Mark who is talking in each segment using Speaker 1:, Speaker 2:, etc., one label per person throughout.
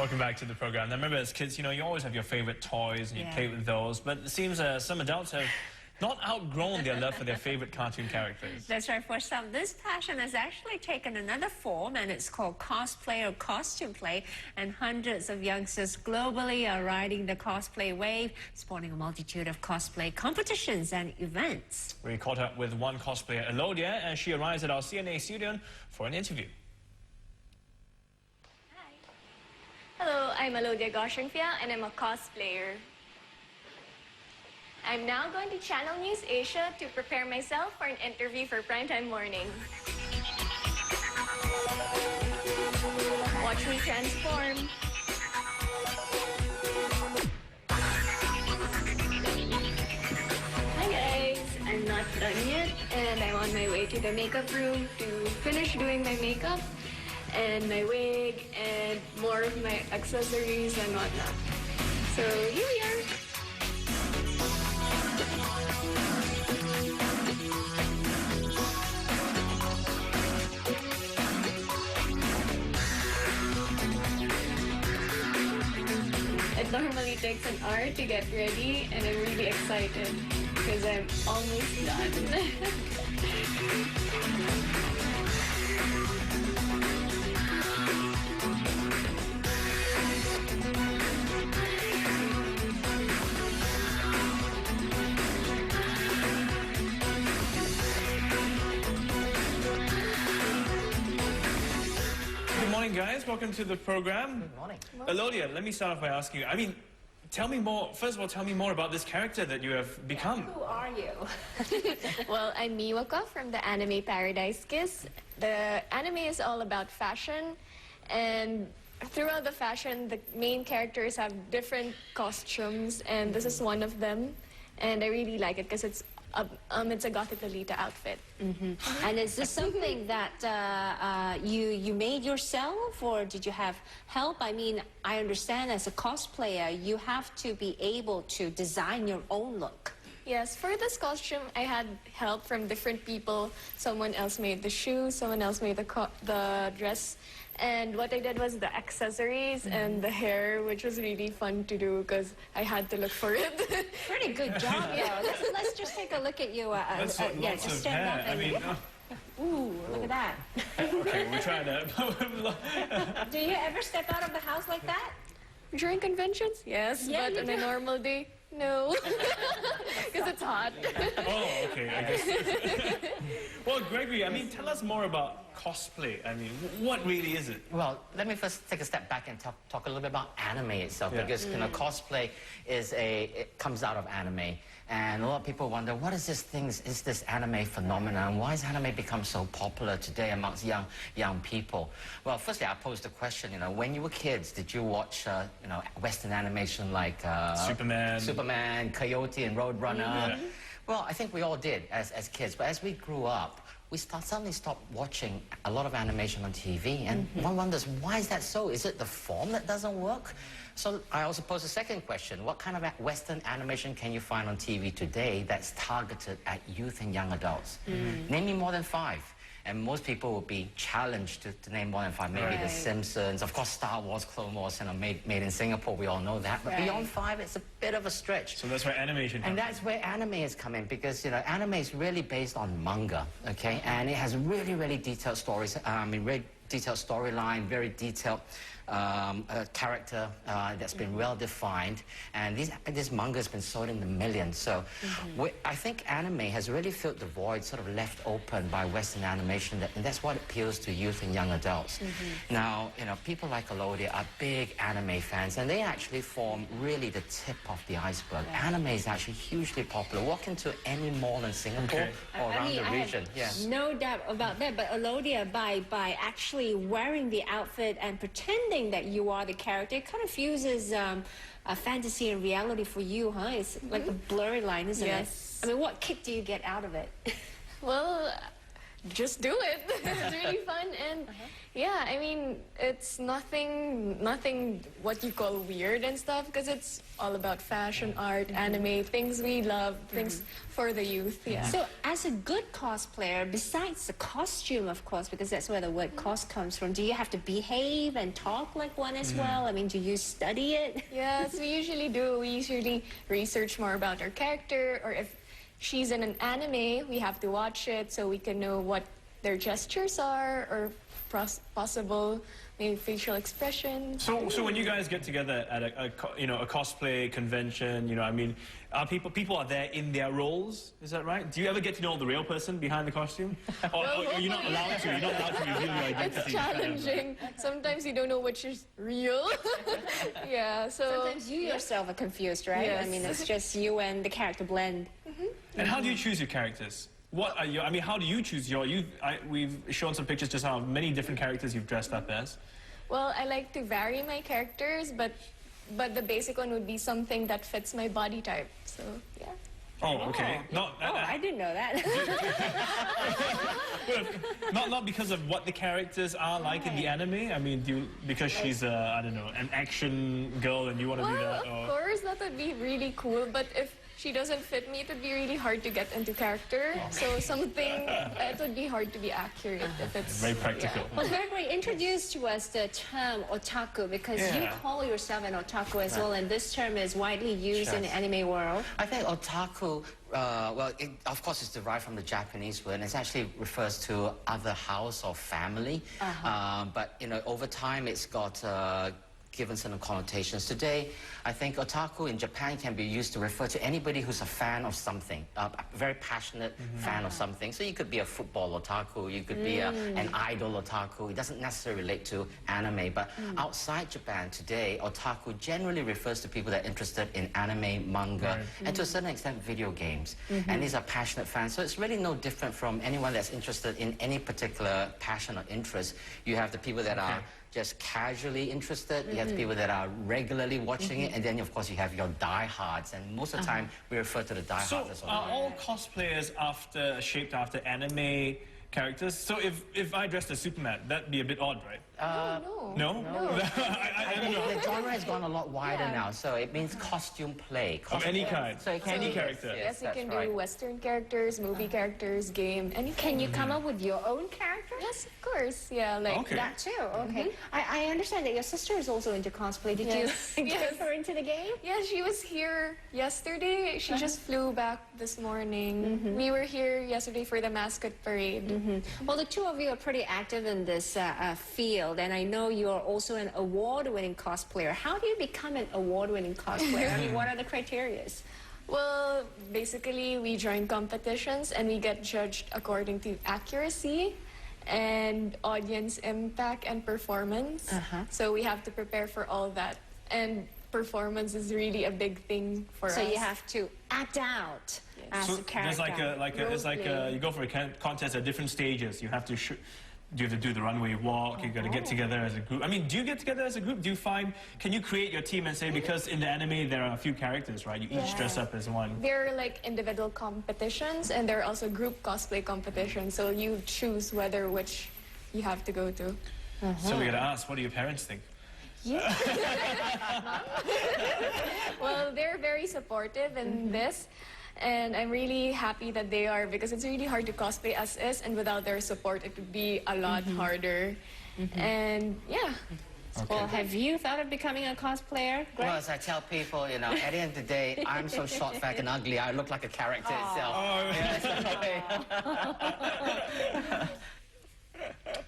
Speaker 1: Welcome back to the program. Now, remember, as kids, you know, you always have your favorite toys and you play with those, but it seems some adults have not outgrown their love for their favorite cartoon characters.
Speaker 2: That's right. For some, this passion has actually taken another form, and it's called cosplay or costume play. And hundreds of youngsters globally are riding the cosplay wave, spawning a multitude of cosplay competitions and events.
Speaker 1: We caught up with one cosplayer, Alodia, and she arrives at our CNA studio for an interview.
Speaker 3: Hello, I'm Alodia Gregory Ho and I'm a cosplayer. I'm now going to Channel NewsAsia to prepare myself for an interview for Primetime Morning. Watch me transform. Hi guys, I'm not done yet and I'm on my way to the makeup room to finish doing my makeup and my wig and more of my accessories and whatnot. So here we are. It normally takes an hour to get ready and I'm really excited because I'm almost done.
Speaker 1: Good morning, guys. Welcome to the program.
Speaker 4: Good morning.
Speaker 1: Alodia, let me start off by asking you, I mean, tell me more, first of all, tell me more about this character that you have become.
Speaker 2: Who are you?
Speaker 3: Well, I'm Miwako from the anime Paradise Kiss. The anime is all about fashion, and throughout the fashion, the main characters have different costumes, and this is one of them. And I really like it because it's a Gothic Lolita outfit.
Speaker 2: And is this something that you made yourself, or did you have help? I mean, I understand as a cosplayer, you have to be able to design your own look.
Speaker 3: Yes, for this costume, I had help from different people. Someone else made the shoes, someone else made the dress. And what I did was the accessories and the hair, which was really fun to do because I had to look for it.
Speaker 2: Pretty good job, yeah. Let's just take a look at you. Yeah, just stand up.
Speaker 1: I mean,
Speaker 2: ooh, look at that.
Speaker 1: okay, we'll try that.
Speaker 2: Do you ever step out of the house like that?
Speaker 3: During conventions? Yes,
Speaker 2: Yeah,
Speaker 3: but
Speaker 2: you
Speaker 3: on
Speaker 2: do.
Speaker 3: a normal day, no. Because it's hot.
Speaker 1: Oh, okay, I guess. Well, Gregory, I mean, tell us more about cosplay. I mean, what really is it?
Speaker 4: Well, let me first take a step back and talk a little bit about anime itself, because you know, cosplay it comes out of anime, and a lot of people wonder, what is this thing? Is this anime phenomenon? Why has anime become so popular today amongst young people? Well, firstly, I posed the question. You know, when you were kids, did you watch you know, Western animation like Superman, Coyote, and Roadrunner?
Speaker 1: Yeah.
Speaker 4: Well, I think we all did as kids, but as we grew up, we suddenly stopped watching a lot of animation on TV, and one wonders, why is that so? Is it the form that doesn't work? So I also pose a second question. What kind of Western animation can you find on TV today that's targeted at youth and young adults? Name me more than 5. And most people will be challenged to name more than 5. Maybe The Simpsons, of course Star Wars, Clone Wars, you know, made in Singapore, we all know that. But beyond 5, it's a bit of a stretch.
Speaker 1: So that's where animation comes
Speaker 4: And that's where anime has come in, because, you know, anime is really based on manga, okay? And it has really, really detailed stories. I mean, very detailed storyline, very detailed character that's been well defined, and this manga has been sold in the millions. So I think anime has really filled the void sort of left open by Western animation, and that's what appeals to youth and young adults. Now, you know, people like Alodia are big anime fans, and they actually form really the tip of the iceberg. Anime is actually hugely popular. Walk into any mall in Singapore or around the region.
Speaker 2: No doubt about that, but Alodia, by actually wearing the outfit and pretending that you are the character, it kind of fuses fantasy and reality for you, huh? It's like a blurry line, isn't it? I mean, what kick do you get out of it?
Speaker 3: Well, just do it. It's really fun, and yeah, I mean, it's nothing what you call weird and stuff, because it's all about fashion, art, anime, things we love, things for the youth. Yeah.
Speaker 2: So, as a good cosplayer, besides the costume, of course, because that's where the word "cos" comes from, do you have to behave and talk like one as well? I mean, do you study it?
Speaker 3: Yes, we usually do. We usually research more about our character, or if she's in an anime, we have to watch it so we can know what their gestures are, or possible maybe facial expressions.
Speaker 1: So when you guys get together at a cosplay convention, I mean, are people are there in their roles? Is that right? Do you ever get to know the real person behind the costume? Or you're not allowed to? You're not allowed to reveal your identity.
Speaker 3: It's challenging. Sometimes you don't know which is real. Yeah. So
Speaker 2: Sometimes you yourself are confused, right?
Speaker 3: Yes.
Speaker 2: I mean, it's just you and the character blend.
Speaker 1: And how do you choose your characters? What are your? I mean, how do you choose your? We've shown some pictures just now of many different characters you've dressed up as.
Speaker 3: well, I like to vary my characters, but the basic one would be something that fits my body type. So yeah.
Speaker 1: Oh, okay.
Speaker 2: I didn't know that.
Speaker 1: Not because of what the characters are like in the anime. I mean, because she's I don't know, an action girl, and you want to do that.
Speaker 3: Of course, that would be really cool. But if she doesn't fit me, it would be really hard to get into character. So something, it would be hard to be accurate if it's...
Speaker 1: Very practical.
Speaker 2: Well, Gregory, introduce to us the term otaku, because you call yourself an otaku as well, and this term is widely used in the anime world.
Speaker 4: I think otaku, well, of course, it's derived from the Japanese word, and it actually refers to other house or family. But, over time, it's got given certain connotations. Today, I think otaku in Japan can be used to refer to anybody who's a fan of something, a very passionate fan of something. So you could be a football otaku, you could be an idol otaku. It doesn't necessarily relate to anime, but outside Japan today, otaku generally refers to people that are interested in anime, manga, and to a certain extent, video games. And these are passionate fans. So it's really no different from anyone that's interested in any particular passion or interest. You have the people that are just casually interested, you have the people that are regularly watching it, and then of course you have your diehards, and most of the time we refer to the diehards as well.
Speaker 1: Are all cosplayers shaped after anime characters? So if I dressed as Superman, that'd be a bit odd, right?
Speaker 3: No.
Speaker 1: No?
Speaker 4: I think the genre has gone a lot wider now, so it means costume play.
Speaker 1: Of any kind?
Speaker 4: So it can
Speaker 1: Any
Speaker 4: be,
Speaker 1: character?
Speaker 3: Yes, you
Speaker 4: that's
Speaker 3: can
Speaker 4: right.
Speaker 3: do Western characters, movie characters, game, anything.
Speaker 2: Can you come up with your own character?
Speaker 3: Yes, of course. Yeah, like
Speaker 1: Okay.
Speaker 2: That too, okay. I understand that your sister is also into cosplay. Did
Speaker 3: Yes.
Speaker 2: you get her into the game?
Speaker 3: Yeah, she was here yesterday. She just flew back this morning. We were here yesterday for the mascot parade.
Speaker 2: Well, the two of you are pretty active in this field, and I know you're also an award-winning cosplayer. How do you become an award-winning cosplayer? I mean, what are the criteria?
Speaker 3: Well, basically, we join competitions and we get judged according to accuracy and audience impact and performance. So we have to prepare for all that. And performance is really a big thing for us.
Speaker 2: So you have to act out as
Speaker 1: So
Speaker 2: a character.
Speaker 1: it's like you go for a contest at different stages. You have to do the runway walk. You got to get together as a group. I mean, do you get together as a group? Can you create your team and say, because in the anime there are a few characters, right? You each dress up as one.
Speaker 3: There are like individual competitions and there are also group cosplay competitions. So you choose which you have to go to.
Speaker 1: So we got to ask, what do your parents think?
Speaker 2: Yeah.
Speaker 3: Well, they're very supportive in this. And I'm really happy that they are, because it's really hard to cosplay as is, and without their support, it would be a lot harder. And yeah.
Speaker 1: Okay.
Speaker 2: Well, have you thought of becoming a cosplayer, Greg?
Speaker 4: Well, as I tell people, at the end of the day, I'm so short, fat, and ugly, I look like a character itself.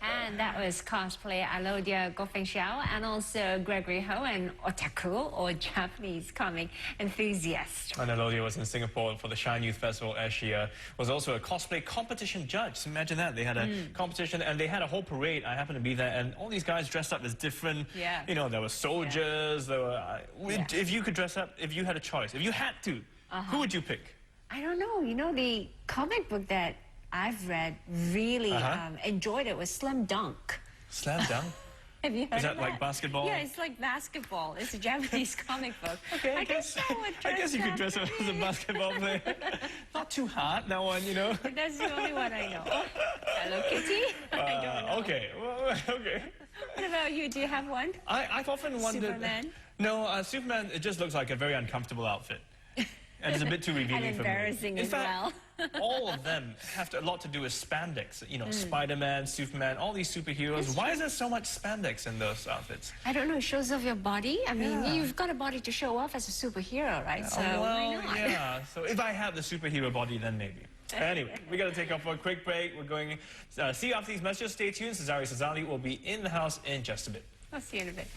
Speaker 2: And that was cosplayer Alodia Gregory Ho, and also Gregory Ho, an otaku, or Japanese comic enthusiast.
Speaker 1: And Alodia was in Singapore for the Shine Youth Festival as she was also a cosplay competition judge. So imagine that. They had a competition and they had a whole parade. I happened to be there, and all these guys dressed up as different, there were soldiers, there were... If you could dress up, if you had a choice, if you had to, who would you pick?
Speaker 2: I don't know. The comic book that I've read really enjoyed it was Slam Dunk.
Speaker 1: Slam Dunk?
Speaker 2: Have you heard
Speaker 1: Is that
Speaker 2: of
Speaker 1: like basketball?
Speaker 2: Yeah, it's like basketball. It's a Japanese comic book.
Speaker 1: Okay,
Speaker 2: I guess
Speaker 1: you could dress up as a basketball player. Not too hard, that one, you know.
Speaker 2: That's the only one I know. Hello Kitty? I don't know.
Speaker 1: Okay, well, okay.
Speaker 2: What about you? Do you have one?
Speaker 1: I've often wondered...
Speaker 2: Superman?
Speaker 1: No, Superman, it just looks like a very uncomfortable outfit. And it's a bit too revealing
Speaker 2: and
Speaker 1: for me.
Speaker 2: embarrassing
Speaker 1: In
Speaker 2: as
Speaker 1: fact,
Speaker 2: well.
Speaker 1: all of them have a lot to do with spandex. You know, Spider-Man, Superman, all these superheroes. Why is there so much spandex in those outfits?
Speaker 2: I don't know, it shows off your body. I mean, you've got a body to show off as a superhero, right? So why not?
Speaker 1: Yeah. So if I have the superhero body, then maybe. Anyway, we got to take off for a quick break. We're going to see you after these messages. Stay tuned. Cesare Cesali will be in the house in just a bit.
Speaker 2: I'll see you in a bit.